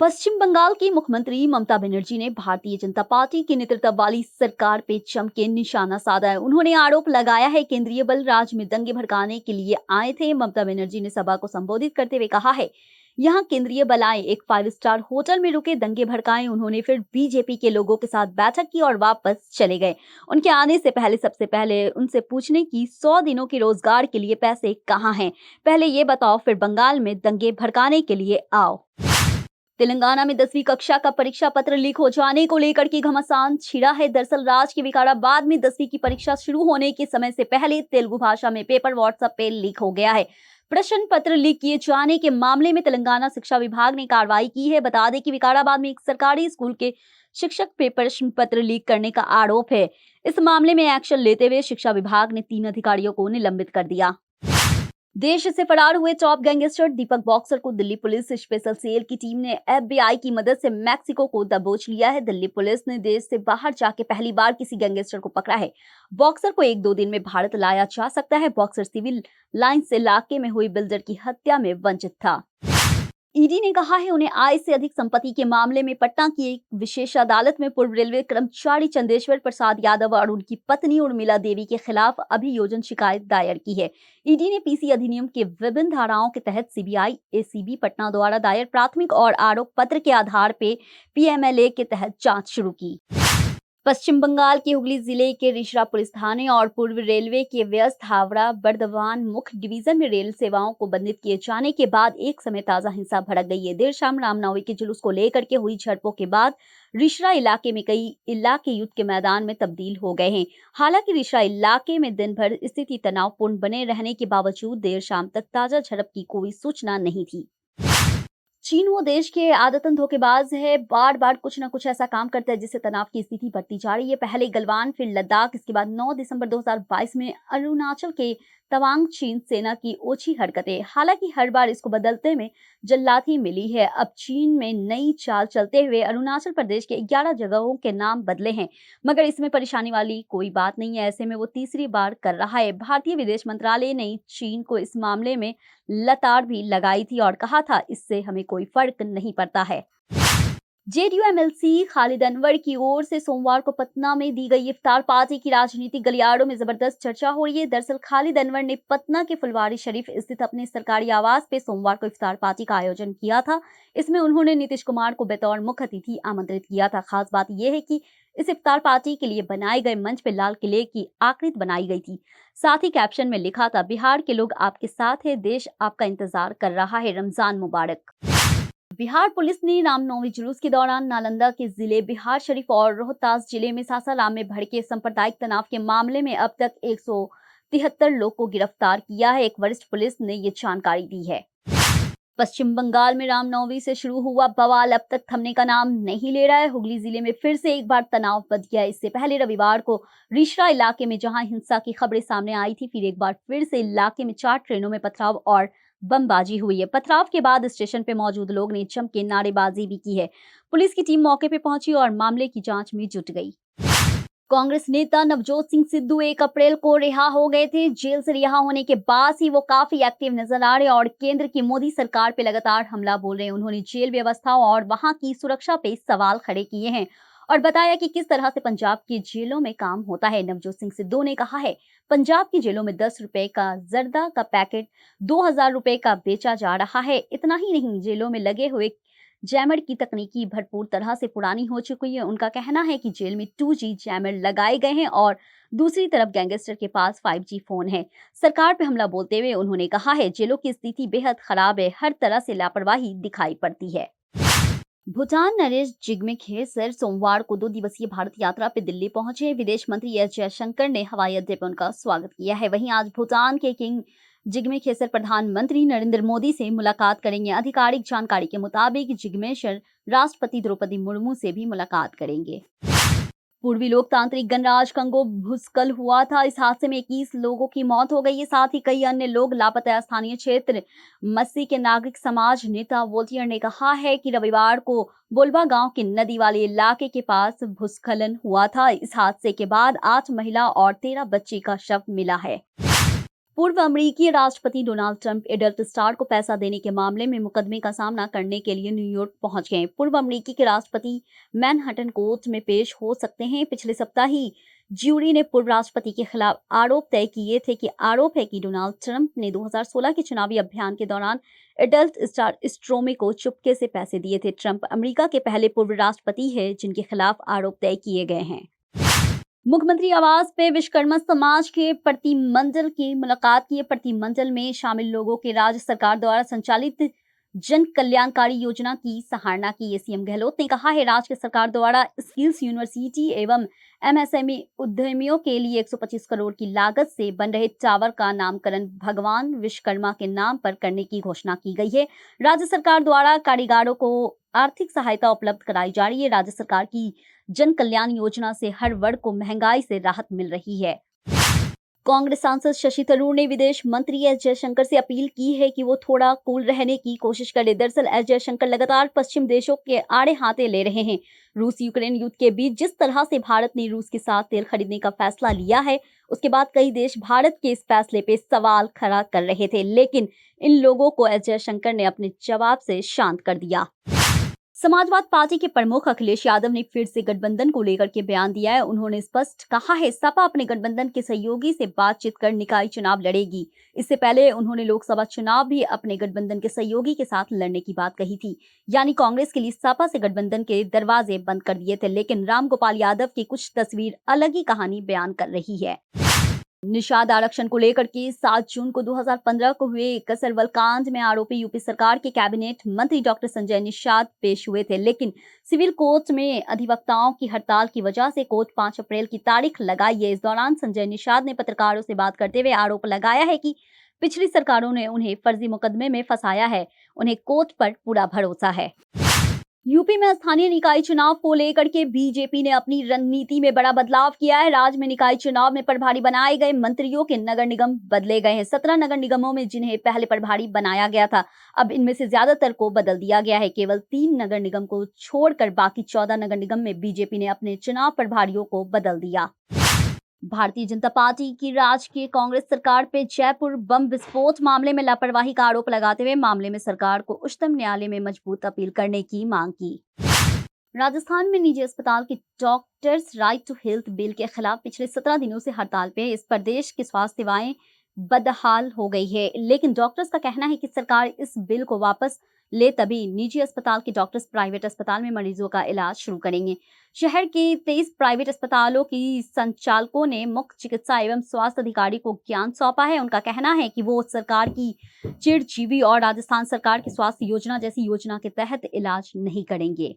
पश्चिम बंगाल की मुख्यमंत्री ममता बनर्जी ने भारतीय जनता पार्टी के नेतृत्व वाली सरकार पे जम के निशाना साधा है। उन्होंने आरोप लगाया है केंद्रीय बल राज्य में दंगे भड़काने के लिए आए थे। ममता बनर्जी ने सभा को संबोधित करते हुए कहा है, यहाँ केंद्रीय बल आए, एक 5 स्टार होटल में रुके, दंगे भड़काए। उन्होंने फिर बीजेपी के लोगों के साथ बैठक की और वापस चले गए। उनके आने से पहले सबसे पहले उनसे पूछने की 100 दिनों के रोजगार के लिए पैसे कहाँ हैं? पहले ये बताओ, फिर बंगाल में दंगे भड़काने के लिए आओ। तेलंगाना में 10वीं कक्षा का परीक्षा पत्र लीक हो जाने को लेकर के घमासान छिड़ा है। दरअसल राज्य के विकाराबाद में 10वीं की परीक्षा शुरू होने के समय से पहले तेलुगु भाषा में पेपर व्हाट्सएप पे लीक हो गया है। प्रश्न पत्र लीक किए जाने के मामले में तेलंगाना शिक्षा विभाग ने कार्रवाई की है। बता दें कि विकाराबाद में एक सरकारी स्कूल के शिक्षक पे प्रश्न पत्र लीक करने का आरोप है। इस मामले में एक्शन लेते हुए शिक्षा विभाग ने 3 अधिकारियों को निलंबित कर दिया। देश से फरार हुए टॉप गैंगस्टर दीपक बॉक्सर को दिल्ली पुलिस स्पेशल सेल की टीम ने एफबीआई की मदद से मैक्सिको को दबोच लिया है। दिल्ली पुलिस ने देश से बाहर जाके पहली बार किसी गैंगस्टर को पकड़ा है। बॉक्सर को 1-2 दिन में भारत लाया जा सकता है। बॉक्सर सिविल लाइंस इलाके में हुई बिल्डर की हत्या में वंचित था। ईडी ने कहा है, उन्हें आय से अधिक संपत्ति के मामले में पटना की एक विशेष अदालत में पूर्व रेलवे कर्मचारी चंदेश्वर प्रसाद यादव और उनकी पत्नी उर्मिला देवी के खिलाफ अभियोजन शिकायत दायर की है। ईडी ने पीसी अधिनियम के विभिन्न धाराओं के तहत सीबीआई एसीबी पटना द्वारा दायर प्राथमिक और आरोप पत्र के आधार पर पीएमएलए के तहत जांच शुरू की। पश्चिम बंगाल के हुगली जिले के रिशरा पुलिस थाने और पूर्व रेलवे के व्यस्त हावड़ा बर्दवान मुख्य डिवीजन में रेल सेवाओं को बंदित किए जाने के बाद एक समय ताजा हिंसा भड़क गई है। देर शाम रामनवमी के जुलूस को लेकर के हुई झड़पों के बाद रिशरा इलाके में कई इलाके युद्ध के मैदान में तब्दील हो गए हैं। हालांकि रिशरा इलाके में दिन भर स्थिति तनावपूर्ण बने रहने के बावजूद देर शाम तक ताजा झड़प की कोई सूचना नहीं थी। चीन वो देश के आदतन धोखेबाज है, बार बार कुछ न कुछ ऐसा काम करता है जिससे तनाव की स्थिति बढ़ती जा रही है। पहले गलवान, फिर लद्दाख, इसके बाद 9 दिसंबर 2022 में अरुणाचल के तवांग चीन सेना की ओछी हरकतें। हालांकि हर बार इसको बदलते में जल्लाती मिली है। अब चीन में नई चाल चलते हुए अरुणाचल प्रदेश के 11 जगहों के नाम बदले हैं, मगर इसमें परेशानी वाली कोई बात नहीं है। ऐसे में वो तीसरी बार कर रहा है। भारतीय विदेश मंत्रालय ने चीन को इस मामले में लताड़ भी लगाई थी और कहा था, इससे हमें कोई फर्क नहीं पड़ता है। जेडीयू एमएलसी खालिद अनवर की ओर से सोमवार को पटना में दी गई इफ्तार पार्टी की राजनीतिक गलियारों में जबरदस्त चर्चा हो रही है। दरअसल खालिद अनवर ने पटना के फुलवारी शरीफ स्थित अपने सरकारी आवास पे सोमवार को इफ्तार पार्टी का आयोजन किया था। इसमें उन्होंने नीतीश कुमार को बतौर मुख्य अतिथि आमंत्रित किया था। खास बात यह है कि इस इफ्तार पार्टी के लिए बनाए गए मंच पे लाल किले की आकृति बनाई गई थी। साथ ही कैप्शन में लिखा था, बिहार के लोग आपके साथ है, देश आपका इंतजार कर रहा है, रमजान मुबारक। बिहार पुलिस ने रामनवमी जुलूस के दौरान नालंदा के जिले बिहार शरीफ और रोहतास जिले में सासाराम में भड़के सांप्रदायिक तनाव के मामले में अब तक 173 लोग को गिरफ्तार किया है। एक वरिष्ठ पुलिस ने ये जानकारी दी है। पश्चिम बंगाल में रामनवमी से शुरू हुआ बवाल अब तक थमने का नाम नहीं ले रहा है। हुगली जिले में फिर से एक बार तनाव बढ़ गया। इससे पहले रविवार को रिशरा इलाके में जहां हिंसा की खबरें सामने आई थी, फिर एक बार फिर से इलाके में 4 ट्रेनों में पथराव और बमबाजी हुई है। पथराव के बाद स्टेशन पे मौजूद लोग ने जम के नारेबाजी भी की है। पुलिस की टीम मौके पे पहुंची और मामले की जांच में जुट गई। कांग्रेस नेता नवजोत सिंह सिद्धू 1 अप्रैल को रिहा हो गए थे। जेल से रिहा होने के बाद ही वो काफी एक्टिव नजर आ रहे और केंद्र की मोदी सरकार पे लगातार हमला बोल रहे हैं। उन्होंने जेल व्यवस्था और वहां की सुरक्षा पे सवाल खड़े किए हैं और बताया कि किस तरह से पंजाब की जेलों में काम होता है। नवजोत सिंह सिद्धू ने कहा है, पंजाब की जेलों में 10 रुपए का जर्दा का पैकेट 2000 रुपए का बेचा जा रहा है। इतना ही नहीं, जेलों में लगे हुए जैमर की तकनीकी भरपूर तरह से पुरानी हो चुकी है। उनका कहना है कि जेल में 2G जैमर लगाए गए हैं और दूसरी तरफ गैंगस्टर के पास 5G फोन है। सरकार पे हमला बोलते हुए उन्होंने कहा है, जेलों की स्थिति बेहद खराब है, हर तरह से लापरवाही दिखाई पड़ती है। भूटान नरेश जिग्मे खेसर सोमवार को 2 दिवसीय भारत यात्रा पे दिल्ली पहुंचे। विदेश मंत्री एस जयशंकर ने हवाई अड्डे पर उनका स्वागत किया है। वहीं आज भूटान के किंग जिग्मे खेसर प्रधानमंत्री नरेंद्र मोदी से मुलाकात करेंगे। आधिकारिक जानकारी के मुताबिक जिग्मेशर राष्ट्रपति द्रौपदी मुर्मू से भी मुलाकात करेंगे। पूर्वी लोकतांत्रिक गणराज्य कंगो भूस्खलन हुआ था। इस हादसे में 21 लोगों की मौत हो गई है, साथ ही कई अन्य लोग लापता है। स्थानीय क्षेत्र मस्सी के नागरिक समाज नेता वोल्टियर ने कहा है कि रविवार को बोलबा गांव के नदी वाले इलाके के पास भूस्खलन हुआ था। इस हादसे के बाद 8 महिला और 13 बच्चे का शव मिला है। पूर्व अमेरिकी राष्ट्रपति डोनाल्ड ट्रंप एडल्ट स्टार को पैसा देने के मामले में मुकदमे का सामना करने के लिए न्यूयॉर्क पहुंच गए। पूर्व अमेरिकी के राष्ट्रपति मैनहट्टन कोर्ट में पेश हो सकते हैं। पिछले सप्ताह ही ज्यूरी ने पूर्व राष्ट्रपति के खिलाफ आरोप तय किए थे कि आरोप है कि डोनाल्ड ट्रंप ने 2016 के चुनावी अभियान के दौरान एडल्ट स्टार स्ट्रोमी को चुपके से पैसे दिए थे। ट्रंप अमेरिका के पहले पूर्व राष्ट्रपति है जिनके खिलाफ आरोप तय किए गए हैं। मुख्यमंत्री आवास में विश्वकर्मा समाज के प्रतिनिधिमंडल की मुलाकात की। प्रतिनिधिमंडल में शामिल लोगों के राज्य सरकार द्वारा संचालित जन कल्याणकारी योजना की सराहना की। सीएम गहलोत ने कहा है, राज्य सरकार द्वारा स्किल्स यूनिवर्सिटी एवं एमएसएमई उद्यमियों के लिए 125 करोड़ की लागत से बन रहे टावर का नामकरण भगवान विश्वकर्मा के नाम पर करने की घोषणा की गई है। राज्य सरकार द्वारा कारीगरों को आर्थिक सहायता उपलब्ध कराई जा रही है। राज्य सरकार की जन कल्याण योजना से हर वर्ग को महंगाई से राहत मिल रही है। कांग्रेस सांसद शशि थरूर ने विदेश मंत्री एस जयशंकर से अपील की है कि वो थोड़ा कूल रहने की कोशिश करें। दरअसल एस जयशंकर लगातार पश्चिम देशों के आड़े हाथे ले रहे हैं। रूस यूक्रेन युद्ध के बीच जिस तरह से भारत ने रूस के साथ तेल खरीदने का फैसला लिया है, उसके बाद कई देश भारत के इस फैसले पे सवाल खड़ा कर रहे थे, लेकिन इन लोगों को एस जयशंकर ने अपने जवाब से शांत कर दिया। समाजवादी पार्टी के प्रमुख अखिलेश यादव ने फिर से गठबंधन को लेकर के बयान दिया है। उन्होंने स्पष्ट कहा है, सपा अपने गठबंधन के सहयोगी से बातचीत कर निकाय चुनाव लड़ेगी। इससे पहले उन्होंने लोकसभा चुनाव भी अपने गठबंधन के सहयोगी के साथ लड़ने की बात कही थी। यानी कांग्रेस के लिए सपा से गठबंधन के दरवाजे बंद कर दिए थे। लेकिन रामगोपाल यादव की कुछ तस्वीर अलग ही कहानी बयान कर रही है। निषाद आरक्षण को लेकर के 7 जून को 2015 को हुए कसरवल कांड में आरोपी यूपी सरकार के कैबिनेट मंत्री डॉक्टर संजय निषाद पेश हुए थे, लेकिन सिविल कोर्ट में अधिवक्ताओं की हड़ताल की वजह से कोर्ट 5 अप्रैल की तारीख लगाई है। इस दौरान संजय निषाद ने पत्रकारों से बात करते हुए आरोप लगाया है कि पिछली सरकारों ने उन्हें फर्जी मुकदमे में फंसाया है। उन्हें कोर्ट पर पूरा भरोसा है। यूपी में स्थानीय निकाय चुनाव को लेकर के बीजेपी ने अपनी रणनीति में बड़ा बदलाव किया है। राज्य में निकाय चुनाव में प्रभारी बनाए गए मंत्रियों के नगर निगम बदले गए हैं। 17 नगर निगमों में जिन्हें पहले प्रभारी बनाया गया था, अब इनमें से ज्यादातर को बदल दिया गया है। केवल 3 नगर निगम को छोड़कर बाकी 14 नगर निगम में बीजेपी ने अपने चुनाव प्रभारियों को बदल दिया। भारतीय जनता पार्टी की राज्य की कांग्रेस सरकार पे जयपुर बम विस्फोट मामले में लापरवाही का आरोप लगाते हुए मामले में सरकार को उच्चतम न्यायालय में मजबूत अपील करने की मांग की। राजस्थान में निजी अस्पताल की doctors right to health bill के खिलाफ पिछले 17 दिनों से हड़ताल पे। इस प्रदेश की स्वास्थ्य सेवाएं बदहाल हो गई है, लेकिन डॉक्टर्स का कहना है कि सरकार इस बिल को वापस ले तभी निजी अस्पताल के डॉक्टर्स प्राइवेट अस्पताल में मरीजों का इलाज शुरू करेंगे। शहर के 23 प्राइवेट अस्पतालों की संचालकों ने मुख्य चिकित्सा एवं स्वास्थ्य अधिकारी को ज्ञान सौंपा है। उनका कहना है कि वो सरकार की चिरजीवी और राजस्थान सरकार की स्वास्थ्य योजना जैसी योजना के तहत इलाज नहीं करेंगे।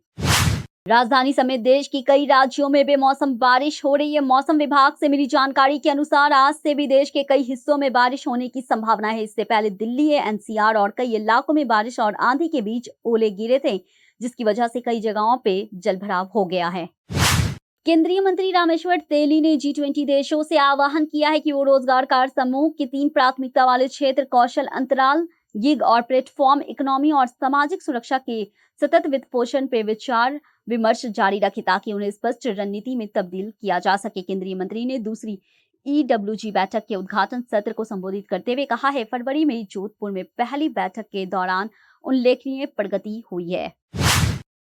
राजधानी समेत देश की कई राज्यों में बेमौसम बारिश हो रही है। मौसम विभाग से मिली जानकारी के अनुसार आज से भी देश के कई हिस्सों में बारिश होने की संभावना है। इससे पहले दिल्ली, एनसीआर और कई इलाकों में बारिश और आंधी के बीच ओले गिरे थे, जिसकी वजह से कई जगहों पे जलभराव हो गया है। केंद्रीय मंत्री रामेश्वर तेली ने G20 देशों से आह्वान किया है कि वो रोजगार कार्य समूह के 3 प्राथमिकता वाले क्षेत्र कौशल अंतराल, गिग और प्लेटफॉर्म इकोनॉमी और सामाजिक सुरक्षा के सतत वित्त पोषण पे विचार विमर्श जारी रखे ताकि उन्हें स्पष्ट रणनीति में तब्दील किया जा सके। केंद्रीय मंत्री ने दूसरी EWG बैठक के उद्घाटन सत्र को संबोधित करते हुए कहा है, फरवरी में जोधपुर में पहली बैठक के दौरान उल्लेखनीय प्रगति हुई है।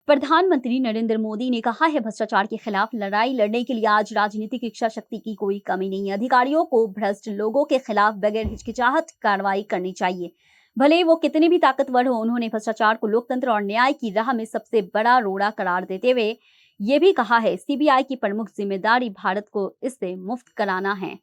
प्रधानमंत्री नरेंद्र मोदी ने कहा है, भ्रष्टाचार के खिलाफ लड़ाई लड़ने के लिए आज राजनीतिक इच्छा शक्ति की कोई कमी नहीं है। अधिकारियों को भ्रष्ट लोगों के खिलाफ बगैर हिचकिचाहट कार्रवाई करनी चाहिए, भले वो कितने भी ताकतवर हो। उन्होंने भ्रष्टाचार को लोकतंत्र और न्याय की राह में सबसे बड़ा रोड़ा करार देते हुए ये भी कहा है, सीबीआई की प्रमुख जिम्मेदारी भारत को इससे मुक्त कराना है।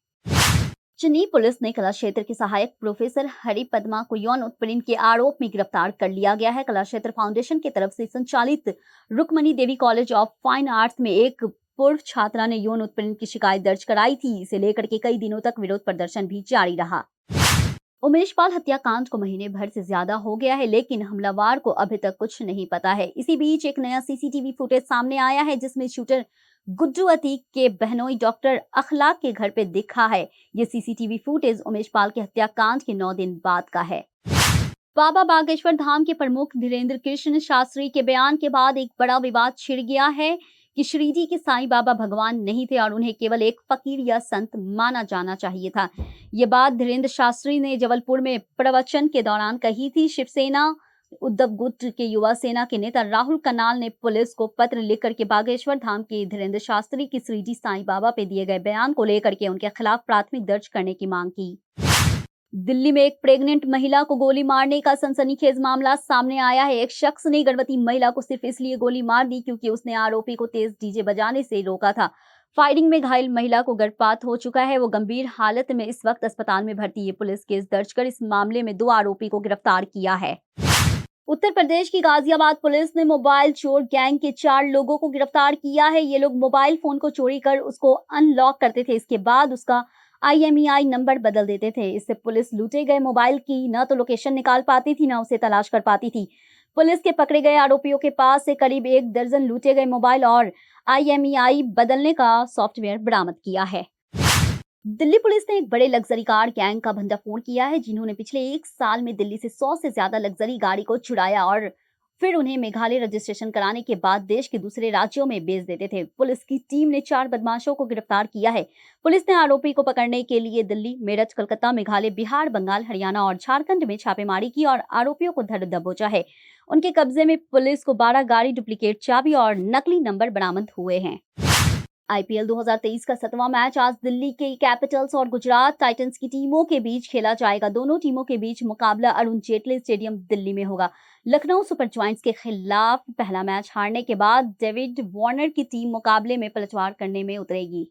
चेन्नई पुलिस ने कला क्षेत्र के सहायक प्रोफेसर हरि पद्मा को यौन उत्पीड़न के आरोप में गिरफ्तार कर लिया गया है। कला क्षेत्र फाउंडेशन की तरफ से संचालित रुक्मणी देवी कॉलेज ऑफ फाइन आर्ट्स में एक पूर्व छात्रा ने यौन उत्पीड़न की शिकायत दर्ज कराई थी। इसे लेकर के कई दिनों तक विरोध प्रदर्शन भी जारी रहा। उमेश पाल हत्याकांड को महीने भर से ज्यादा हो गया है, लेकिन हमलावर को अभी तक कुछ नहीं पता है। इसी बीच एक नया सीसीटीवी फुटेज सामने आया है, जिसमें शूटर गुड्डू अतीक के बहनोई डॉक्टर अखलाक के घर पे दिखा है। ये सीसीटीवी फुटेज उमेश पाल के हत्याकांड के 9 दिन बाद का है। बाबा बागेश्वर धाम के प्रमुख धीरेन्द्र कृष्ण शास्त्री के बयान के बाद एक बड़ा विवाद छिड़ गया है। कि शिरडी के साईं बाबा भगवान नहीं थे और उन्हें केवल एक फकीर या संत माना जाना चाहिए था। ये बात धीरेन्द्र शास्त्री ने जबलपुर में प्रवचन के दौरान कही थी। शिवसेना उद्धव गुट के युवा सेना के नेता राहुल कनाल ने पुलिस को पत्र लिखकर के बागेश्वर धाम के धीरेन्द्र शास्त्री की शिरडी साईं बाबा पे दिए गए बयान को लेकर के उनके खिलाफ प्राथमिक दर्ज करने की मांग की। दिल्ली में एक प्रेग्नेंट महिला को गोली मारने का सनसनीखेज मामला सामने आया है। एक शख्स ने गर्भवती महिला को सिर्फ इसलिए गोली मार दी क्योंकि उसने आरोपी को तेज डीजे बजाने से रोका था। फायरिंग में घायल महिला को गर्भपात हो चुका है। वो गंभीर हालत में इस वक्त अस्पताल में भर्ती है। पुलिस केस दर्ज कर इस मामले में 2 आरोपी को गिरफ्तार किया है। उत्तर प्रदेश की गाजियाबाद पुलिस ने मोबाइल चोर गैंग के 4 लोगों को गिरफ्तार किया है। ये लोग मोबाइल फोन को चोरी कर उसको अनलॉक करते थे। इसके बाद उसका IMEI नंबर बदल देते थे। इससे पुलिस लूटे गए मोबाइल की न तो लोकेशन निकाल पाती थी, न उसे तलाश कर पाती थी। पुलिस के पकड़े गए आरोपियों के पास से करीब 1 दर्जन लूटे गए मोबाइल और IMEI बदलने का सॉफ्टवेयर बरामद किया है। दिल्ली पुलिस ने एक बड़े लग्जरी कार गैंग का भंडाफोड़ किया है, जिन्होंने पिछले 1 साल में दिल्ली से 100 से ज्यादा लग्जरी गाड़ी को चुराया और फिर उन्हें मेघालय रजिस्ट्रेशन कराने के बाद देश के दूसरे राज्यों में बेच देते थे। पुलिस की टीम ने 4 बदमाशों को गिरफ्तार किया है। पुलिस ने आरोपी को पकड़ने के लिए दिल्ली, मेरठ, कोलकाता, मेघालय, बिहार, बंगाल, हरियाणा और झारखंड में छापेमारी की और आरोपियों को धर दबोचा है। उनके कब्जे में पुलिस को 12 गाड़ी, डुप्लीकेट चाबी और नकली नंबर बरामद हुए हैं। IPL 2023 का 7वां मैच आज दिल्ली के कैपिटल्स और गुजरात टाइटंस की टीमों के बीच खेला जाएगा। दोनों टीमों के बीच मुकाबला अरुण जेटली स्टेडियम दिल्ली में होगा। लखनऊ सुपर जायंट्स के खिलाफ पहला मैच हारने के बाद डेविड वार्नर की टीम मुकाबले में पलटवार करने में उतरेगी।